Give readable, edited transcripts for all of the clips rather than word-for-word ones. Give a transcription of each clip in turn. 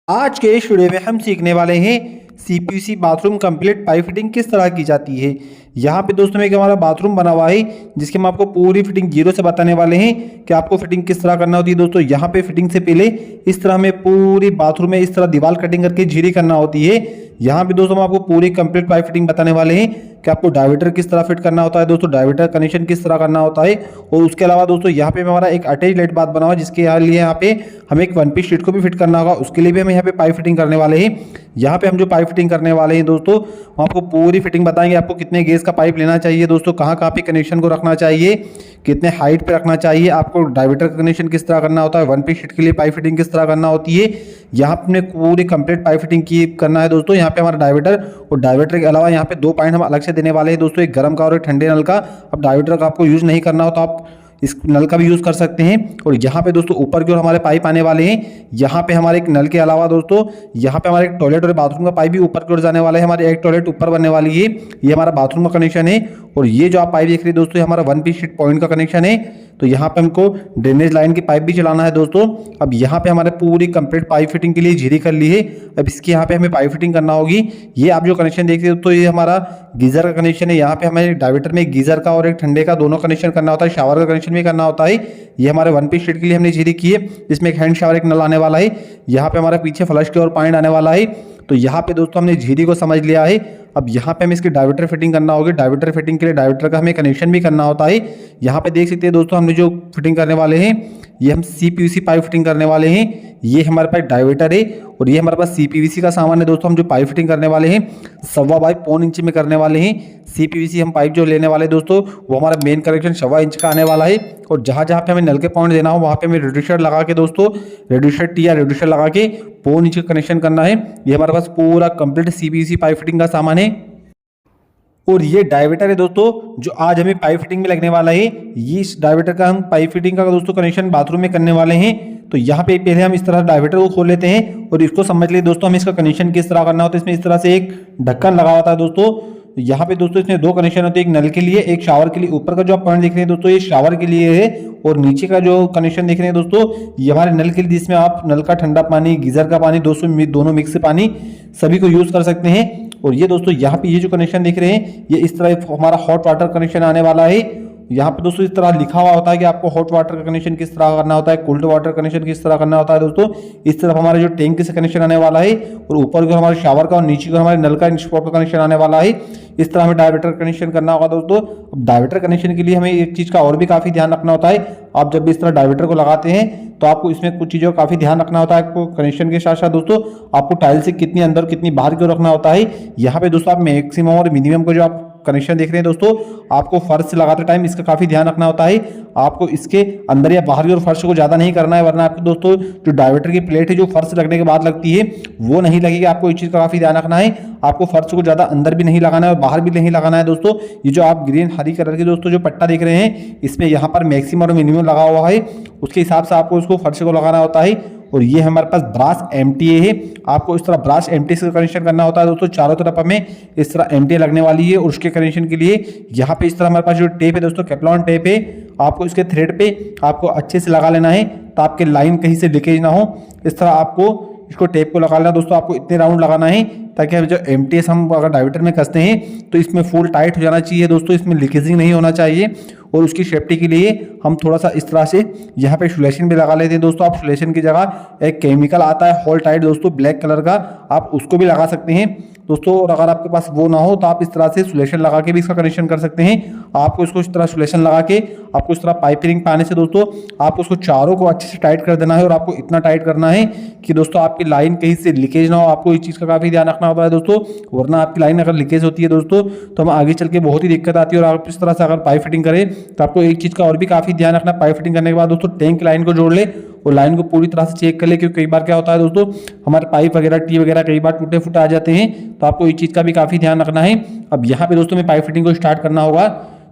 आज के इस वीडियो में हम सीखने वाले हैं सीपीयूसी बाथरूम कंप्लीट पाइप फिटिंग किस तरह की जाती है। यहाँ पे दोस्तों में एक हमारा बाथरूम बना हुआ है जिसके हम आपको पूरी फिटिंग जीरो से बताने वाले हैं कि आपको फिटिंग किस तरह करना होती है। दोस्तों यहाँ पे फिटिंग से पहले इस तरह हमें पूरी बाथरूम में इस तरह दीवार कटिंग करके झीरी करना होती है। यहाँ पे दोस्तों हम आपको पूरी कंप्लीट पाइप फिटिंग बताने वाले हैं कि आपको डायमीटर किस तरह फिट करना होता है, दोस्तों डायमीटर कनेक्शन किस तरह करना होता है। और उसके अलावा दोस्तों यहाँ पे हमारा एक अटैच लाइट बात बना हुआ है जिसके लिए यहाँ पे हमें एक वन पीस शीट को भी फिट करना होगा, उसके लिए भी हम यहाँ पे पाइप फिटिंग करने वाले हैं। यहाँ पे हम जो पाइप फिटिंग करने वाले हैं दोस्तों हम आपको पूरी फिटिंग बताएंगे, आपको कितने गेज का पाइप लेना चाहिए, दोस्तों कहाँ कहाँ पे कनेक्शन को रखना चाहिए, कितने हाइट पे रखना चाहिए, आपको डायमीटर का कनेक्शन किस तरह करना होता है, वन पीस शीट के लिए पाइप फिटिंग किस तरह करना होती है। यहाँ पे पूरी कंप्लीट पाइप फिटिंग की करना है दोस्तों। यहाँ पे हमारा डायमीटर और डायमीटर के अलावा यहाँ पे दो पॉइंट हम अलग से देने वाले हैं दोस्तों, एक गर्म का और एक ठंडे नल का। अब डायमीटर का आपको यूज नहीं करना हो तो आप इस नल का भी यूज़ कर सकते हैं। और यहाँ पे दोस्तों ऊपर की ओर हमारे पाइप आने वाले हैं। यहाँ पे हमारे एक नल के अलावा दोस्तों यहाँ पे हमारे एक टॉयलेट और बाथरूम का पाइप भी ऊपर की ओर जाने वाला है। हमारे एक टॉयलेट ऊपर बनने वाली है, ये हमारा बाथरूम का कनेक्शन है। और ये जो आप पाइप देख रहे हैं दोस्तों ये हमारा वन पीस शीट पॉइंट का कनेक्शन है। तो यहाँ पे हमको ड्रेनेज लाइन की पाइप भी चलाना है दोस्तों। अब यहाँ पे हमारे पूरी कंप्लीट पाइप फिटिंग के लिए झीरी कर ली है। अब इसकी यहाँ पे हमें पाइप फिटिंग करना होगी। ये आप जो कनेक्शन देख रहे हो तो ये हमारा गीजर का कनेक्शन है। यहाँ पे हमें डायमीटर में गीजर का और एक ठंडे का दोनों कनेक्शन करना होता है, शावर का कनेक्शन भी करना होता है। ये हमारे वन पीस शीट के लिए हमने झीरी की है, जिसमें एक हैंड शावर एक नल आने वाला है। यहाँ पे हमारे पीछे फ्लश की ओर पॉइंट आने वाला है। तो यहाँ पे दोस्तों हमने झीरी को समझ लिया है। अब यहाँ पे हमें इसकी डायमीटर फिटिंग करना होगी। डायमीटर फिटिंग के लिए डायमीटर का हमें कनेक्शन भी करना होता है। यहाँ पे देख सकते हैं दोस्तों हमने जो फिटिंग करने वाले हैं ये हम सीपीवीसी पाइप फिटिंग करने वाले हैं। ये हमारे पास डायमीटर है और ये हमारे पास सीपीवीसी का सामान है दोस्तों। हम जो पाइप फिटिंग करने वाले हैं 1.25 बाई 1.25 इंच में करने वाले हैं। सीपीवीसी हम पाइप जो लेने वाले दोस्तों वो हमारा मेन कनेक्शन 1.25 इंच का आने वाला है। और जहाँ जहाँ पे हमें नल के पॉइंट देना हो वहाँ पे हमें रेड्यूसर लगा के दोस्तों रेड्यूसर टी या रेड्यूसर लगा के 1.25 इंच का कनेक्शन करना है। ये हमारे पास पूरा कंप्लीट सीपीवीसी पाइप फिटिंग का सामान है। और ये डायमीटर है दोस्तों जो आज हमें पाइप फिटिंग में लगने वाला है। ये इस डायमीटर का हम पाइप फिटिंग का दोस्तों कनेक्शन बाथरूम में करने वाले हैं। तो यहाँ पे पहले हम इस तरह डायमीटर को खोल लेते हैं और इसको समझ लिए दोस्तों हमें इसका कनेक्शन किस तरह करना होता है। इसमें इस तरह से एक ढक्कन लगा होता है दोस्तों। यहाँ पे दोस्तों इसमें दो कनेक्शन होते हैं, एक नल के लिए एक शावर के लिए। ऊपर का जो आप पॉइंट देख रहे हैं दोस्तों ये शावर के लिए है और नीचे का जो कनेक्शन देख रहे हैं दोस्तों ये हमारे नल के लिए, जिसमें आप नल का ठंडा पानी गीजर का पानी दोनों मिक्स पानी सभी को यूज कर सकते हैं। और ये दोस्तों यहाँ पे ये जो कनेक्शन देख रहे हैं ये इस तरह हमारा हॉट वाटर कनेक्शन आने वाला है। यहाँ पे दोस्तों इस तरह लिखा हुआ होता है कि आपको हॉट वाटर का कनेक्शन किस तरह करना होता है, कोल्ड वाटर कनेक्शन किस तरह करना होता है दोस्तों। इस तरफ हमारा जो टैंक से कनेक्शन आने वाला है और ऊपर को हमारे शावर का और नीचे को हमारे नल का स्पॉट का कनेक्शन आने वाला है। इस तरह हमें डायमीटर कनेक्शन करना होगा दोस्तों। अब डायमीटर कनेक्शन के लिए हमें एक चीज का और भी काफी ध्यान रखना होता है। आप जब भी इस तरह डायमीटर को लगाते हैं तो आपको इसमें कुछ चीजों का काफी ध्यान रखना होता है। आपको कनेक्शन के साथ साथ दोस्तों आपको टाइल से कितनी अंदर कितनी बाहर क्यों रखना होता है। यहाँ पे दोस्तों आप मैक्सिमम और मिनिमम को जो आप कनेक्शन देख रहे हैं दोस्तों आपको फर्श से लगाते टाइम इसका काफी ध्यान रखना होता है। आपको इसके अंदर या बाहर की ओर फर्श को ज्यादा नहीं करना है, वरना आपको दोस्तों जो डायमीटर की प्लेट है जो फर्श लगने के बाद लगती है वो नहीं लगेगी। आपको इस चीज का काफी ध्यान रखना है। आपको फर्श को ज्यादा अंदर भी नहीं लगाना है और बाहर भी नहीं लगाना है दोस्तों। ये जो आप ग्रीन हरी कलर की दोस्तों जो पट्टा देख रहे हैं इसमें यहाँ पर मैक्सिमम और मिनिमम लगा हुआ है, उसके हिसाब से आपको इसको फर्श को लगाना होता है। और ये हमारे पास ब्रास एमटीए है, आपको इस तरह ब्रास एमटीए से कनेक्शन करना होता है दोस्तों। चारों तरफ हमें इस तरह एमटीए लगने वाली है और उसके कनेक्शन के लिए यहाँ पे इस तरह हमारे पास जो टेप है दोस्तों कैप्लॉन टेप है, आपको इसके थ्रेड पे आपको अच्छे से लगा लेना है तो आपके लाइन कहीं से लीकेज ना हो। इस तरह आपको इसको टेप को लगा लेना दोस्तों। आपको इतने राउंड लगाना है ताकि जो एमटीएस हम अगर डायमीटर में कसते हैं तो इसमें फुल टाइट हो जाना चाहिए दोस्तों, इसमें लीकेजिंग नहीं होना चाहिए। और उसकी सेफ्टी के लिए हम थोड़ा सा इस तरह से यहाँ पे सुलेशन भी लगा लेते हैं दोस्तों। आप सुलेशन की जगह एक केमिकल आता है होल टाइट दोस्तों ब्लैक कलर का, आप उसको भी लगा सकते हैं दोस्तों। और अगर आपके पास वो ना हो तो आप इस तरह से सुलेशन लगा के भी इसका कनेक्शन कर सकते हैं। आपको इसको इस तरह सुलेशन लगा के आपको इस तरह पाइपिंग पाने से दोस्तों आपको उसको चारों को अच्छे से टाइट कर देना है। और आपको इतना टाइट करना है कि दोस्तों आपकी लाइन कहीं से लीकेज ना हो। आपको इस चीज़ का काफ़ी ध्यान रखना होता है दोस्तों, वरना आपकी लाइन अगर लीकेज होती है दोस्तों तो हम आगे चल के बहुत ही दिक्कत आती है। और आप इस तरह से अगर पाइप फिटिंग करें तो आपको एक चीज़ का और भी काफ़ी ध्यान रखना। पाइप फिटिंग करने के बाद दोस्तों टैंक लाइन को जोड़ ले और लाइन को पूरी तरह से चेक कर ले, क्योंकि कई बार क्या होता है दोस्तों हमारे पाइप वगैरह टी वगैरह कई बार टूटे फूटे आ जाते हैं। तो आपको इस चीज़ का भी काफ़ी ध्यान रखना है। अब यहाँ पे दोस्तों में पाइप फिटिंग को स्टार्ट करना होगा।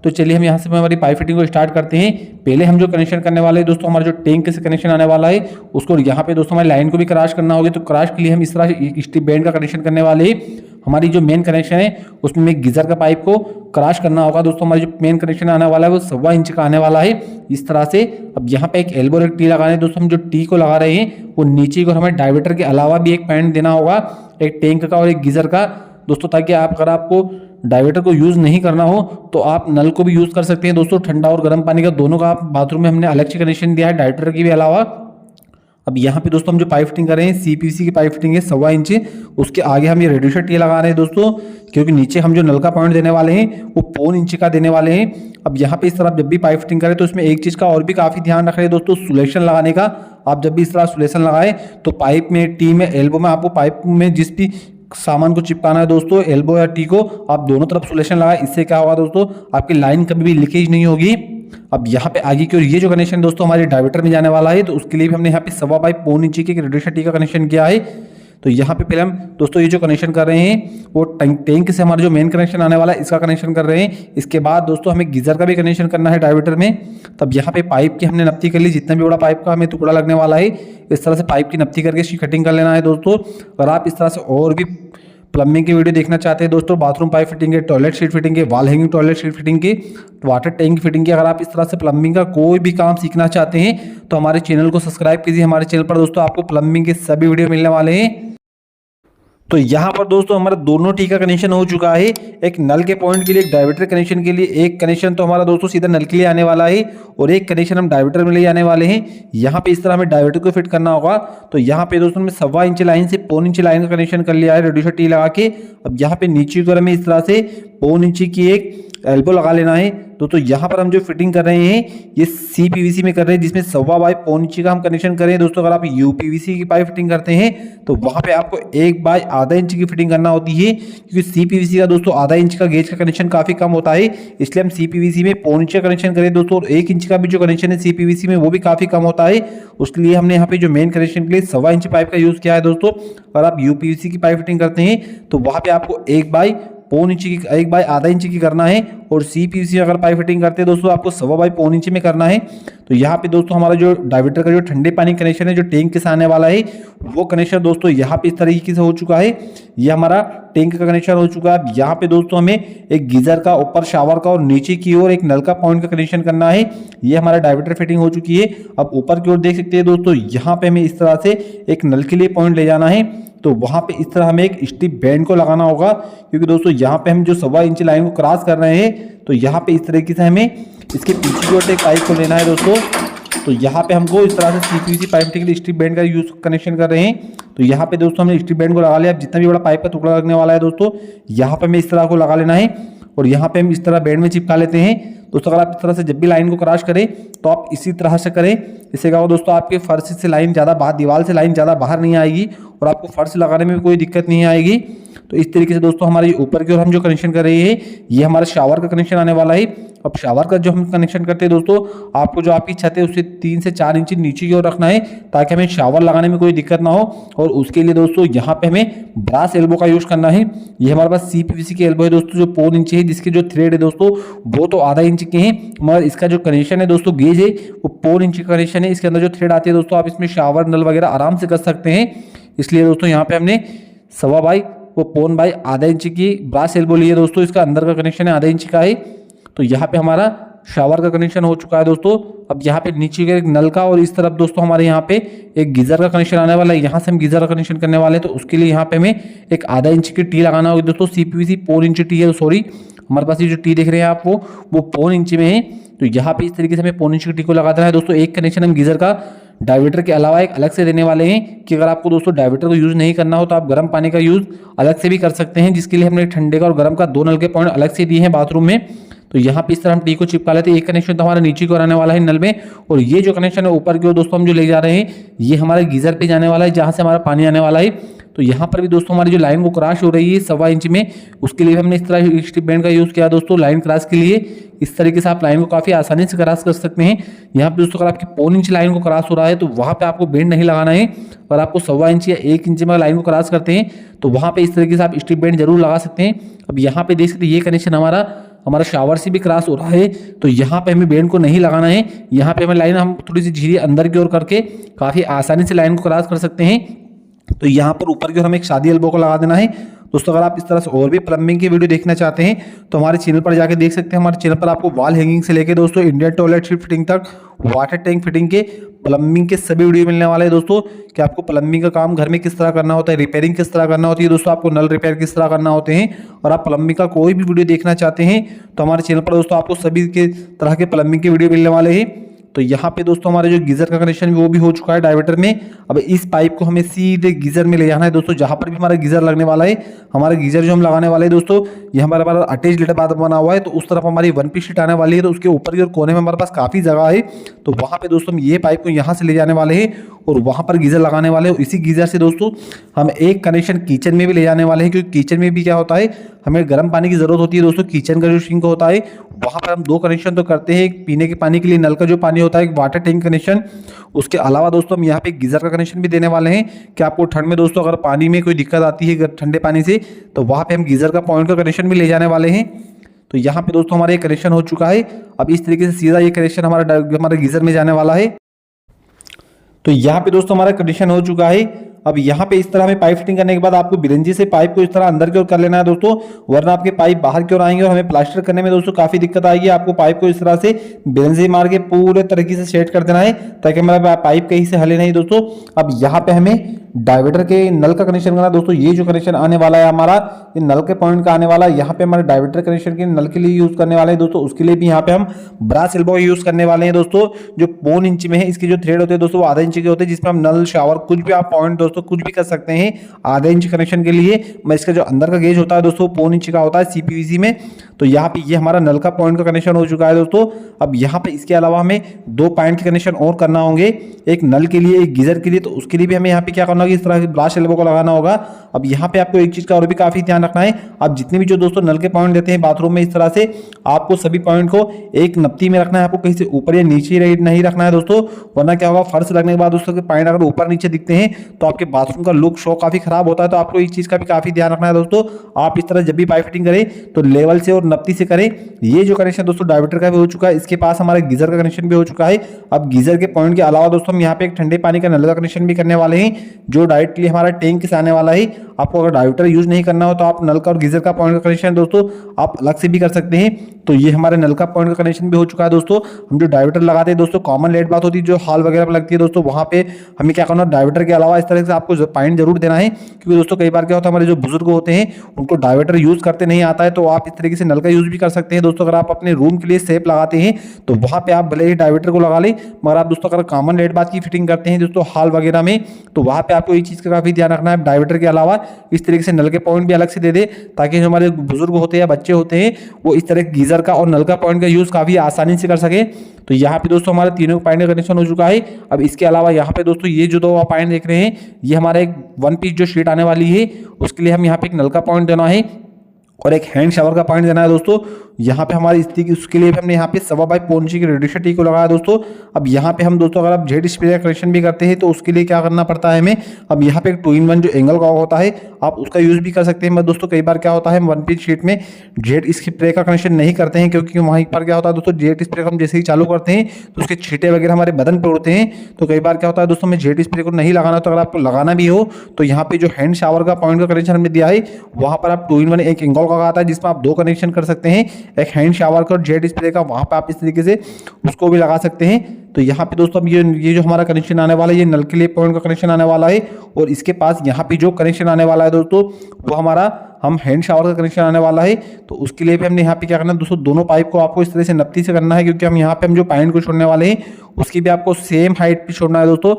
तो चलिए हम यहाँ से हमारी पाइप फिटिंग को स्टार्ट करते हैं। पहले हम जो कनेक्शन करने वाले हैं दोस्तों हमारा जो टैंक से कनेक्शन आने वाला है उसको यहाँ पे दोस्तों हमारी लाइन को भी क्रॉस करना होगी। तो क्रॉस के लिए हम इस तरह से स्ट्रिप बैंड का कनेक्शन करने वाले हैं। हमारी जो मेन कनेक्शन है उसमें हमें गीजर का पाइप को क्रॉस करना होगा दोस्तों। हमारी जो मेन कनेक्शन आने वाला है वो 1.25 इंच का आने वाला है इस तरह से। अब यहाँ पे एक एल्बो टी लगा रहे हैं दोस्तों। हम जो टी को लगा रहे हैं वो नीचे को हमें डायमीटर के अलावा भी एक पॉइंट देना होगा, एक टैंक का और एक गीजर का दोस्तों, ताकि अगर आपको डायवर्टर को यूज नहीं करना हो तो आप नल को भी यूज कर सकते हैं दोस्तों। ठंडा और गर्म पानी का दोनों का आप बाथरूम में हमने अलग से कनेक्शन दिया है डायवर्टर के भी अलावा। अब यहाँ पे दोस्तों हम जो पाइप फिटिंग कर रहे हैं सीपीवीसी की पाइप फिटिंग है 1.25 इंच। उसके आगे हम ये रेडिएटर टी लगा रहे हैं दोस्तों, क्योंकि नीचे हम जो नल का पॉइंट देने वाले हैं वो 1.25 इंच का देने वाले हैं। अब यहाँ पे इस तरह जब भी पाइप फिटिंग करें तो इसमें एक चीज का और भी काफी ध्यान रख रहे हैं दोस्तों, सुलेशन लगाने का। आप जब भी इस तरह सुलेशन लगाए तो पाइप में, टी में, एल्बो में, आपको पाइप में जिस भी सामान को चिपकाना है दोस्तों, एल्बो या टी को, आप दोनों तरफ सुलेशन लगाए। इससे क्या होगा दोस्तों, आपकी लाइन कभी भी लीकेज नहीं होगी। अब यहाँ पे आगे की ओर ये जो कनेक्शन दोस्तों हमारे डायवर्टर में जाने वाला है, तो उसके लिए भी हमने यहाँ पे 1.25 इंच की रेडिएटर टी का कनेक्शन किया है। तो यहाँ पे पहले हम दोस्तों ये जो कनेक्शन कर रहे हैं वो टैंक से हमारा जो मेन कनेक्शन आने वाला है इसका कनेक्शन कर रहे हैं। इसके बाद दोस्तों हमें गीजर का भी कनेक्शन करना है डायवर्टर में। तब यहाँ पे पाइप की हमने नप्ती कर ली, जितना भी बड़ा पाइप का हमें टुकड़ा लगने वाला है इस तरह से पाइप की नप्ती करके इसकी कटिंग कर लेना है दोस्तों। और आप इस तरह से और भी प्लम्बिंग की वीडियो देखना चाहते हैं दोस्तों, बाथरूम पाइप फिटिंग के, टॉयलेट सीट फिटिंग के, wall hanging toilet seat fitting की, वाटर टैंक फिटिंग की, अगर आप इस तरह से प्लम्बिंग का कोई भी काम सीखना चाहते हैं तो हमारे चैनल को सब्सक्राइब कीजिए। हमारे चैनल पर दोस्तों आपको प्लम्बिंग के सभी वीडियो मिलने वाले हैं। तो यहाँ पर दोस्तों हमारा दोनों टी का कनेक्शन हो चुका है। एक नल के पॉइंट के लिए, एक डायवर्टर कनेक्शन के लिए, एक कनेक्शन तो हमारा दोस्तों सीधा नल के लिए आने वाला है और एक कनेक्शन हम डायवर्टर में ले आने वाले हैं। यहाँ पे इस तरह हमें डायवर्टर को फिट करना होगा। तो यहाँ पे दोस्तों हमने 1.25 इंच लाइन से 1.25 इंच लाइन का कनेक्शन कर लिया है रेडिएटर टी लगा के। अब यहाँ पे नीचे की हमें इस तरह से 1.25 इंच की एक एल्बो लगा लेना है। तो यहाँ पर हम जो फिटिंग कर रहे हैं ये सीपीवीसी में कर रहे हैं, जिसमें 1.25 इंच का हम कनेक्शन करें दोस्तों। अगर आप यूपीवीसी की पाइप फिटिंग करते हैं तो वहां पे आपको 1/2 इंच की फिटिंग करना होती है, क्योंकि सीपीवीसी का दोस्तों आधा इंच का गेज का कनेक्शन काफी कम होता है। इसलिए हम सीपीवीसी में 1.25 इंच का कनेक्शन करें दोस्तों। और 1 इंच का भी जो कनेक्शन है सीपीवीसी में वो भी काफी कम होता है। उसके लिए हमने यहाँ पे जो मेन कनेक्शन के लिए 1.25 इंच पाइप का यूज किया है दोस्तों। अगर आप यूपीवीसी की पाइप फिटिंग करते हैं तो वहां पे आपको 1/2 इंच की करना है। और सीपीवीसी अगर पाइप फिटिंग करते हैं दोस्तों आपको 1.25 इंच में करना है। तो यहाँ पे दोस्तों हमारा जो डायवर्टर का जो ठंडे पानी कनेक्शन है जो टैंक के साथ आने वाला है वो कनेक्शन दोस्तों यहाँ पे इस तरीके से हो चुका है। ये हमारा टैंक का कनेक्शन हो चुका है। यहाँ पे दोस्तों हमें एक गीजर का, ऊपर शावर का और नीचे की ओर एक नल का पॉइंट का कनेक्शन करना है। ये हमारा डायवर्टर फिटिंग हो चुकी है। अब ऊपर की ओर देख सकते हैं दोस्तों, यहाँ पे हमें इस तरह से एक नल के लिए पॉइंट ले जाना है। तो वहां पे इस तरह हमें एक स्ट्रिप बैंड को लगाना होगा, क्योंकि दोस्तों यहाँ पे हम जो 1.25 इंच लाइन को क्रॉस कर रहे हैं तो यहाँ पे इस तरीके से हमें इसके पीछे की ओर से एक पाइप को लेना है दोस्तों। तो यहाँ पे हमको इस तरह से सीपीवीसी पाइप के लिए स्ट्रिप बैंड का यूज कनेक्शन कर रहे हैं। तो यहाँ पे दोस्तों हमने स्ट्रिप बैंड को लगा लिया। अब जितना भी बड़ा पाइप का टुकड़ा लगने वाला है दोस्तों यहाँ पे हमें इस तरह को लगा लेना है और यहाँ पे हम इस तरह बैंड में चिपका लेते हैं दोस्तों। अगर आप इस तरह से जब भी लाइन को क्रॉस करें तो आप इसी तरह से करें। इससे क्या होगा दोस्तों, आपके फर्श से लाइन ज़्यादा बाहर, दीवार से लाइन ज़्यादा बाहर नहीं आएगी और आपको फर्श लगाने में भी कोई दिक्कत नहीं आएगी। तो इस तरीके से दोस्तों हमारे ऊपर की ओर हम जो कनेक्शन कर रहे हैं ये हमारा शावर का कनेक्शन आने वाला है। अब शावर का जो हम कनेक्शन करते हैं दोस्तों, आपको जो आपकी छत है उससे 3 से 4 इंच नीचे की ओर रखना है ताकि हमें शावर लगाने में कोई दिक्कत ना हो। और उसके लिए दोस्तों यहाँ पे हमें ब्रास एल्बो का यूज करना है। ये हमारे पास सीपीवीसी के एल्बो है दोस्तों जो 1.25 इंच है, जिसके जो थ्रेड है दोस्तों वो तो आधा इंच के हैं, मगर इसका जो कनेक्शन है दोस्तों गेज है वो 1.25 इंच का कनेक्शन है। इसके अंदर जो थ्रेड आते हैं दोस्तों आप इसमें शावर, नल वगैरह आराम से कर सकते हैं। इसलिए दोस्तों यहाँ पे हमने 1.25/2 इंच की ब्रास एल्बो ली है दोस्तों। इसका अंदर का कनेक्शन है आधा इंच का है। तो यहाँ पे हमारा शावर का कनेक्शन हो चुका है दोस्तों। अब यहाँ पे नीचे का एक नल का और इस तरफ दोस्तों हमारे यहाँ पे एक गीजर का कनेक्शन आने वाला है। यहाँ से हम गीजर का कनेक्शन करने वाले हैं। तो उसके लिए यहाँ पे हमें एक आधा इंच की टी लगाना होगी दोस्तों। सीपीवीसी 1.25 इंच टी है, सॉरी हमारे पास ये जो टी देख रहे हैं आप वो 1.25 इंच में है। तो यहाँ पे इस तरीके से हमें 1.25 इंच की टी को लगा देना है दोस्तों। एक कनेक्शन हम गीजर का डायवर्टर के अलावा एक अलग से देने वाले हैं कि अगर आपको दोस्तों डायवर्टर को यूज नहीं करना हो तो आप गर्म पानी का यूज अलग से भी कर सकते हैं, जिसके लिए हमने ठंडे का और गर्म का 2 नल के पॉइंट अलग से दिए हैं बाथरूम में। तो यहाँ पे इस तरह हम टी को चिपका लेते हैं। एक कनेक्शन तो हमारा नीचे की ओर आने वाला है नल में, और ये जो कनेक्शन है ऊपर की ओर दोस्तों हम जो ले जा रहे हैं ये हमारे गीजर पे जाने वाला है, जहाँ से हमारा पानी आने वाला है। तो यहाँ पर भी दोस्तों हमारी जो लाइन को क्रॉस हो रही है 1.25 इंच में, उसके लिए हमने इस तरह स्ट्रिप बैंड का यूज किया दोस्तों लाइन क्रॉस के लिए। इस तरीके से आप लाइन को काफी आसानी से क्रॉस कर सकते हैं। यहाँ पे दोस्तों अगर आपकी 1.25 इंच लाइन को क्रॉस हो रहा है तो वहां पे आपको बैंड नहीं लगाना है, और आपको 1.25 इंच या 1 इंच में लाइन को क्रॉस करते हैं तो वहां पे इस तरीके से आप स्ट्रिप बैंड जरूर लगा सकते हैं। अब यहाँ पे देख सकते हैं ये कनेक्शन हमारा शावर से भी क्रॉस हो रहा है, तो यहाँ पे हमें बैंड को नहीं लगाना है। यहाँ पे हमें लाइन हम थोड़ी सी धीरे अंदर की ओर करके काफी आसानी से लाइन को क्रॉस कर सकते हैं। तो यहाँ पर ऊपर की ओर हमें एक शादी एल्बो को लगा देना है। दोस्तों अगर आप इस तरह से और भी प्लम्बिंग की वीडियो देखना चाहते हैं तो हमारे चैनल पर जाके देख सकते हैं। हमारे चैनल पर आपको वॉल हैंगिंग से लेकर दोस्तों इंडियन टॉयलेट सीट फिटिंग तक, वाटर टैंक फिटिंग के, प्लम्बिंग के सभी वीडियो मिलने वाले हैं दोस्तों। कि आपको प्लम्बिंग का काम घर में किस तरह करना होता है, रिपेयरिंग किस तरह करना होती है दोस्तों, आपको नल रिपेयर किस तरह करना होते हैं, और आप प्लम्बिंग का कोई भी वीडियो देखना चाहते हैं तो हमारे चैनल पर दोस्तों आपको सभी के तरह के प्लम्बिंग के वीडियो मिलने वाले हैं। तो यहाँ पे दोस्तों हमारे जो गीजर का कनेक्शन वो भी हो चुका है डाइवर्टर में। अब इस पाइप को हमें सीधे गीजर में ले जाना है दोस्तों, जहाँ पर भी हमारा गीजर लगने वाला है। हमारा गीजर जो हम लगाने वाले हैं दोस्तों, ये हमारे पास अटैच लेटर बाद बना हुआ है, तो उस तरफ हमारी 1 पीस शीट आने वाली है, तो उसके ऊपर की ओर कोने में हमारे पास काफ़ी जगह है। तो वहाँ पे दोस्तों हम ये पाइप को यहाँ से ले जाने वाले हैं और वहाँ पर गीजर लगाने वाले हैं। इसी गीजर से दोस्तों हम एक कनेक्शन किचन में भी ले जाने वाले हैं, क्योंकि किचन में भी क्या होता है, हमें गर्म पानी की ज़रूरत होती है दोस्तों। किचन का जो सिंक होता है वहाँ पर हम 2 कनेक्शन तो करते हैं, एक पीने के पानी के लिए नल का जो पानी होता है, एक वाटर टैंक कनेक्शन। उसके अलावा दोस्तों हम यहाँ पे गीजर का कनेक्शन भी देने वाले हैं कि आपको ठंड में दोस्तों अगर पानी में कोई दिक्कत आती है ठंडे पानी से, तो वहाँ पे हम गीजर का पॉइंट का कनेक्शन भी ले जाने वाले हैं। तो यहाँ पे दोस्तों हमारा ये कनेक्शन हो चुका है। अब इस तरीके से सीधा ये कनेक्शन हमारे गीजर में जाने वाला है। तो यहाँ पे दोस्तों हमारा कनेक्शन हो चुका है। अब यहाँ पे इस तरह हमें पाइप फिटिंग करने के बाद आपको बिरंजी से पाइप को इस तरह अंदर की ओर कर लेना है दोस्तों, वरना आपके पाइप बाहर की ओर आएंगे और हमें प्लास्टर करने में दोस्तों काफी दिक्कत आएगी। आपको पाइप को इस तरह से बिरंजी मार के पूरे तरीके से सेट कर देना है ताकि हमारा पाइप कहीं से हिले नहीं दोस्तों। अब यहाँ पे हमें डाइवर्टर के नल का कनेक्शन करना है दोस्तों। ये जो कनेक्शन आने वाला है हमारा, ये नल के पॉइंट का आने वाला है। यहाँ पे हमारे डाइवर्टर कनेक्शन के नल के लिए यूज करने वाले हैं दोस्तों, उसके लिए भी यहाँ पे हम ब्रास एल्बो यूज करने वाले हैं दोस्तों, जो 1.5 इंच में है। इसके जो थ्रेड होते हैं दोस्तों वो आधा इंच के होते हैं, जिसमें हम नल शावर कुछ भी आप पॉइंट दोस्तों कुछ भी कर सकते हैं। आधा इंच कनेक्शन के लिए मैं इसका जो अंदर का गेज होता है दोस्तों 1.5 इंच का होता है CPVC में। तो यहाँ पे ये हमारा नल का पॉइंट का कनेक्शन हो चुका है दोस्तों। अब यहाँ पे इसके अलावा हमें 2 पॉइंट के कनेक्शन और करना होंगे, एक नल के लिए एक गीजर के लिए। तो उसके लिए भी हमें यहाँ पे क्या करना होगा, इस तरह के ब्रास एल्बो को लगाना होगा। अब यहाँ पे आपको एक चीज का और भी काफी ध्यान रखना है, आप जितने भी जो दोस्तों नल के पॉइंट देते हैं बाथरूम में, इस तरह से आपको सभी पॉइंट को एक नप्ती में रखना है। आपको कहीं से ऊपर या नीचे नहीं रखना है दोस्तों, वरना क्या होगा, फर्श लगने के बाद दोस्तों के पॉइंट अगर ऊपर नीचे दिखते हैं तो आपके बाथरूम का लुक शो काफी खराब होता है। तो आपको इस चीज का भी काफी ध्यान रखना है दोस्तों। आप इस तरह जब भी पाइप फिटिंग करें तो लेवल से और नप्ती से करें। ये जो कनेक्शन दोस्तों डाइवर्टर का भी हो चुका है, इसके पास हमारे गीजर का कनेक्शन भी हो चुका है। अब गीजर के पॉइंट के अलावा दोस्तों हम यहाँ पे एक ठंडे पानी का नल का कनेक्शन भी करने वाले हैं, जो डायरेक्टली हमारा टैंक से आने वाला है। आपको अगर डाइवर्टर यूज नहीं करना हो तो आप नल का और गीजर का पॉइंट का कनेक्शन दोस्तों आप अलग से भी कर सकते हैं। तो ये हमारे नल का पॉइंट का कनेक्शन भी हो चुका है दोस्तों। हम जो डाइवर्टर लगाते हैं दोस्तों, कॉमन लेट बात होती है जो हॉल वगैरह पर लगती है दोस्तों, वहाँ पे हमें क्या करना है, डाइवर्टर के अलावा इस तरह से आपको पॉइंट जरूर देना है। क्योंकि दोस्तों कई बार क्या होता है, हमारे जो बुजुर्ग होते हैं उनको डाइवर्टर यूज करते नहीं आता है, तो आप इस तरीके से नल का यूज भी कर सकते हैं दोस्तों। अगर आप अपने रूम के लिए सेप लगाते हैं तो वहाँ पे आप भले ही डाइवर्टर को लगा लें, मगर आप दोस्तों अगर कॉमन लेट बात की फिटिंग करते हैं दोस्तों हॉल वगैरह में, तो वहाँ पे आपको ये चीज़ का काफी ध्यान रखना है। डाइवर्टर के अलावा इस तरीके से नल के पॉइंट भी अलग से दे दे, ताकि जो हमारे बुजुर्ग होते हैं या बच्चे होते हैं वो इस तरह गीजर का और नल का पॉइंट का यूज काफी आसानी से कर सके। तो यहाँ पे दोस्तों हमारे तीनों पॉइंट का कनेक्शन हो चुका है। अब इसके अलावा यहाँ पे दोस्तों ये जो 2 पॉइंट देख रहे हैं, ये हमारा एक 1 पीस जो शीट आने वाली है, उसके लिए हम यहाँ पे एक नल का पॉइंट देना है और एक हैंड शावर का पॉइंट देना है दोस्तों। यहाँ पे हमारी स्थिति उसके लिए हमने यहाँ पे 1.25 इंच की रेडिएशन टी को लगाया दोस्तों। अब यहाँ पे हम दोस्तों अगर आप जेड स्प्रे का कनेक्शन भी करते हैं तो उसके लिए क्या करना पड़ता है हमें, अब यहाँ पे एक 2-in-1 जो एंगल का होता है आप उसका यूज भी कर सकते हैं। मैं दोस्तों कई बार क्या होता है, हम 1 पीस शीट में जेड स्प्रे का कनेक्शन नहीं करते हैं, क्योंकि वहीं पर क्या होता है दोस्तों, जेड स्प्रे हम जैसे ही चालू करते हैं तो उसके छींटे वगैरह हमारे बदन पे उड़ते हैं। तो कई बार क्या होता है दोस्तों, हमें जेड स्प्रे को नहीं लगाना, तो अगर आपको लगाना भी हो तो यहाँ पे जो हैंड शावर का पॉइंट का कनेक्शन हमने दिया है, वहाँ पर आप 2-in-1 एक एंगल का आता है जिसमें आप 2 कनेक्शन कर सकते हैं, एक हैंड शावर का और जेड स्प्रे का, वहाँ पे आप इस तरीके से उसको भी लगा सकते हैं। तो यहाँ पे दोस्तों अब ये जो हमारा कनेक्शन आने वाला है, ये नल के लिए पॉइंट का कनेक्शन आने वाला है, और इसके पास यहाँ पे जो कनेक्शन आने वाला है दोस्तों वो हमारा हम हैंड शावर का कनेक्शन आने वाला है। तो उसके लिए भी हमने यहाँ पे क्या करना है दोस्तों, दोनों पाइप को आपको इस तरह से नप्ती से करना है, क्योंकि हम यहाँ पे हम जो पॉइंट को छोड़ने वाले हैं उसकी भी आपको सेम हाइट पे छोड़ना है दोस्तों।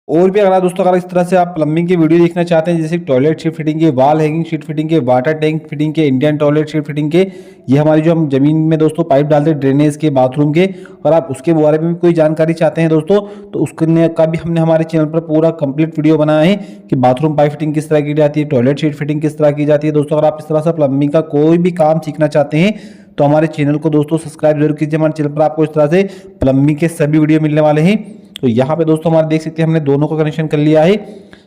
और भी अगर दोस्तों अगर इस तरह से आप प्लम्बिंग की वीडियो देखना चाहते हैं, जैसे टॉयलेट शीट फिटिंग के, वॉल हैंगिंग शीट फिटिंग के, वाटर टैंक फिटिंग के, इंडियन टॉयलेट शीट फिटिंग के, ये हमारी जो हम जमीन में दोस्तों पाइप डालते हैं ड्रेनेज के, बाथरूम के, और आप उसके बारे में भी कोई जानकारी चाहते हैं दोस्तों, तो उसके का भी हमने हमारे चैनल पर पूरा कंप्लीट वीडियो बनाया है कि बाथरूम पाइप फिटिंग किस तरह की जाती है, टॉयलेट शीट फिटिंग किस तरह की जाती है दोस्तों। अगर आप इस तरह से प्लम्बिंग का कोई भी काम सीखना चाहते हैं तो हमारे चैनल को दोस्तों सब्सक्राइब जरूर कीजिए। हमारे चैनल पर आपको इस तरह से प्लम्बिंग के सभी वीडियो मिलने वाले हैं। तो यहाँ पे दोस्तों हमारे देख सकते हैं हमने दोनों का कनेक्शन कर लिया है।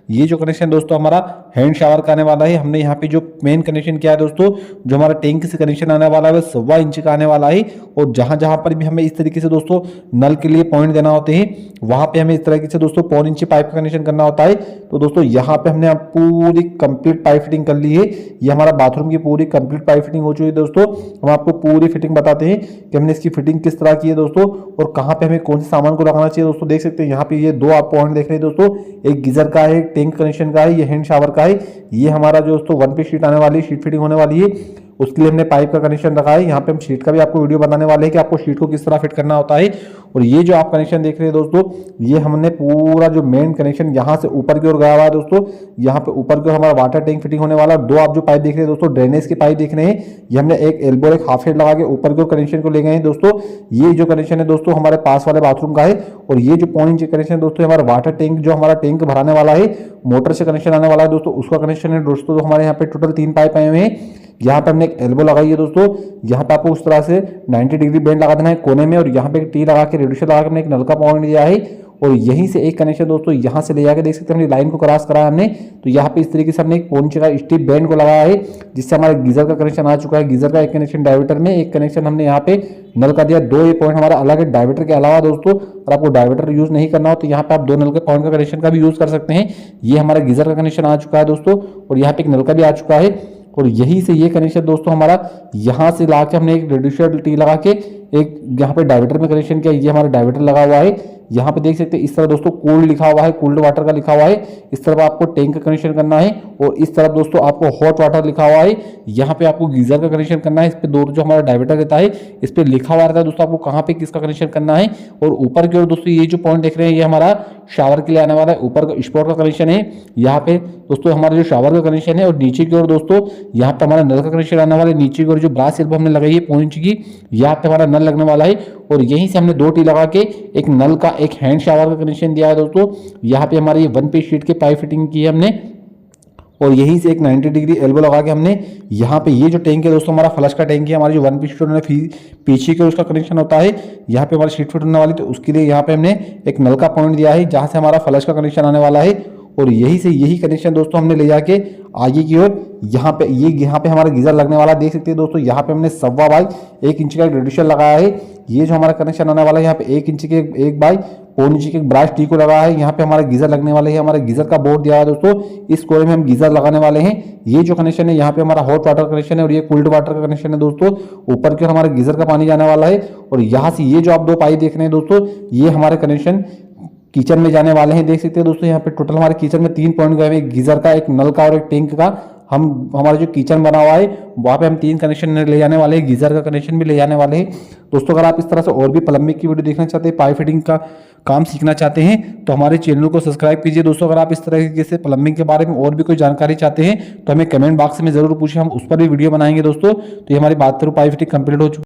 ये जो कनेक्शन दोस्तों हमारा हैंड शावर का आने वाला है। हमने यहाँ पे जो मेन कनेक्शन किया है दोस्तों, जो हमारा टैंक से कनेक्शन आने वाला है 1.25 इंच का आने वाला है। और जहां जहां पर भी हमें इस तरीके से दोस्तों नल के लिए पॉइंट देना होते हैं, वहां पे हमें इस तरीके से दोस्तों 1.25 इंच पाइप का कनेक्शन करना होता है। तो दोस्तों यहाँ पे हमने पूरी कंप्लीट पाइप फिटिंग कर ली है। ये हमारा बाथरूम की पूरी कंप्लीट पाइप फिटिंग हो चुकी है दोस्तों। हम आपको पूरी फिटिंग बताते हैं कि हमने इसकी फिटिंग किस तरह की है दोस्तों, और कहां पे हमें कौन से सामान को लगाना चाहिए दोस्तों। देख सकते हैं यहाँ पे ये दो आप पॉइंट देख रहे हैं दोस्तों, एक गीजर का है, एक टैंक कनेक्शन का है, ये हैंड शावर का है। ये हमारा जो दोस्तों 1 पीस शीट आने वाली है, शीट फिटिंग होने वाली है, उसके लिए हमने पाइप का कनेक्शन रखा है। यहाँ पे हम शीट का भी आपको वीडियो बताने वाले हैं कि आपको शीट को किस तरह फिट करना होता है। और ये जो आप कनेक्शन देख रहे हैं दोस्तों, ये हमने पूरा जो मेन कनेक्शन यहाँ से ऊपर की ओर गया हुआ है दोस्तों। यहाँ पे ऊपर की ओर हमारा वाटर टैंक फिटिंग होने वाला है। दो आप जो पाइप देख रहे हैं दोस्तों, ड्रेनेज के पाइप देख रहे हैं, ये हमने एक एल्बो एक हाफ हेड लगा के ऊपर की ओर कनेक्शन को ले गए हैं दोस्तों। ये जो कनेक्शन है दोस्तों हमारे पास वाले बाथरूम का है। और ये जो 1.5 इंच कनेक्शन है दोस्तों, हमारा वाटर टैंक जो हमारा टैंक भराने वाला है, मोटर से कनेक्शन आने वाला है दोस्तों, उसका कनेक्शन है दोस्तों। तो हमारे यहाँ पे टोटल 3 पाइप आए हुए हैं। यहाँ पे हमने एक एल्बो लगाई है दोस्तों, यहाँ पे आपको उस तरह से 90 डिग्री बेंड लगा देना है कोने में। और यहाँ पे एक टी लगा के रेडिएटर लगा के हमने एक नल का पॉइंट दिया है। और यहीं से एक कनेक्शन दोस्तों यहाँ से ले जाके देख सकते हैं हमने लाइन को क्रॉस कराया हमने। तो यहाँ पे इस तरीके से हमने एक 1.5 इंच का स्टिप बैंड को लगाया है, जिससे हमारे गीजर का कनेक्शन आ चुका है। गीजर का एक कनेक्शन डायवर्टर में, एक कनेक्शन हमने यहाँ पे नल का दिया। 2 ये पॉइंट हमारा अलग है डायवर्टर के अलावा दोस्तों। और आपको डायवर्टर यूज नहीं करना हो तो यहाँ पे आप 2 नल के पॉइंट का कनेक्शन का भी यूज कर सकते हैं। ये हमारा गीजर का कनेक्शन आ चुका है दोस्तों, और यहाँ पे एक नल का भी आ चुका है। और यही से ये कनेक्शन दोस्तों हमारा यहाँ से ला के हमने एक रेडिएटर टी लगा के एक यहाँ पे डायवर्टर में कनेक्शन किया। ये हमारा डायवर्टर लगा हुआ है। यहाँ पे देख सकते हैं इस तरह दोस्तों कोल्ड लिखा हुआ है, कोल्ड वाटर का लिखा हुआ है। इस तरफ आपको टैंक का कनेक्शन करना है, और इस तरफ दोस्तों आपको हॉट वाटर लिखा हुआ है। यहाँ पे आपको गीजर का कनेक्शन करना है। इस पे दो जो हमारा डायवर्टर रहता है, इस पे लिखा हुआ रहता है दोस्तों आपको कहाँ पे किसका कनेक्शन करना है। और ऊपर की ओर दोस्तों ये जो पॉइंट देख रहे हैं, ये हमारा शावर के लिए आने वाला है। ऊपर का स्पॉट का कनेक्शन है, यहाँ पे दोस्तों हमारा जो शावर का कनेक्शन है। और नीचे की ओर दोस्तों यहाँ पे हमारा नल का कनेक्शन आने वाला है। नीचे की ओर जो ब्रास एल्बो हमने लगाई है 1.5 इंच की, यहाँ पे हमारा नल लगने वाला है। और यहीं से हमने 2 टी लगा के एक नल का एक हैंड शावर का कनेक्शन दिया है दोस्तों। यहाँ पे हमारे ये 1 पीस शीट के पाइप फिटिंग की है हमने। और यहीं से एक 90 डिग्री एल्बो लगा के हमने यहाँ पे ये जो टैंक है दोस्तों हमारा फ्लश का टैंक है। हमारी जो 1 पीस शीट पीछे के उसका कनेक्शन होता है, यहाँ पे हमारी शीट फिट होने वाली, तो उसके लिए यहाँ पे हमने एक नल का पॉइंट दिया है, जहाँ से हमारा फ्लश का कनेक्शन आने वाला है। और यही से यही कनेक्शन दोस्तों हमने ले जाके आगे की ओर यहाँ पे हमारा गीजर लगने वाला देख सकते हैं दोस्तों। यहाँ पे हमने 1.25 बाई 1 इंच का रेडिएटर लगाया है। ये जो हमारा कनेक्शन आने वाला है, यहाँ पे 1 इंच के 1 बाई 1.25 इंच के ब्रास टी को लगाया है। यहाँ पे हमारा गीजर लगने वाले है। हमारा गीजर का बोर्ड दिया है दोस्तों, इस कोने में हम गीजर लगाने वाले हैं। ये जो कनेक्शन है यहाँ पे हमारा हॉट वाटर कनेक्शन है, और ये कोल्ड वाटर का कनेक्शन है दोस्तों। ऊपर की ओर हमारे गीजर का पानी जाने वाला है। और यहाँ से ये जो आप 2 पाइप देख रहे हैं दोस्तों, ये हमारे कनेक्शन किचन में जाने वाले हैं। देख सकते हैं दोस्तों यहाँ पे टोटल हमारे किचन में 3 पॉइंट गए हुए, एक गीजर का, एक नल का और एक टैंक का। हमारा जो किचन बना हुआ है वहाँ पे हम 3 कनेक्शन ले जाने वाले हैं, गीजर का कनेक्शन भी ले जाने वाले हैं दोस्तों। अगर आप इस तरह से और भी प्लम्बिंग की वीडियो देखना चाहते हैं, पाइप फिटिंग का काम सीखना चाहते हैं, तो हमारे चैनल को सब्सक्राइब कीजिए दोस्तों। अगर आप इस तरीके से प्लम्बिंग के बारे में और भी कोई जानकारी चाहते हैं तो हमें कमेंट बॉक्स में जरूर पूछिए, हम उस पर भी वीडियो बनाएंगे दोस्तों। तो ये हमारी बात करूँ पाइप फिटिंग कंप्लीट हो चुकी है।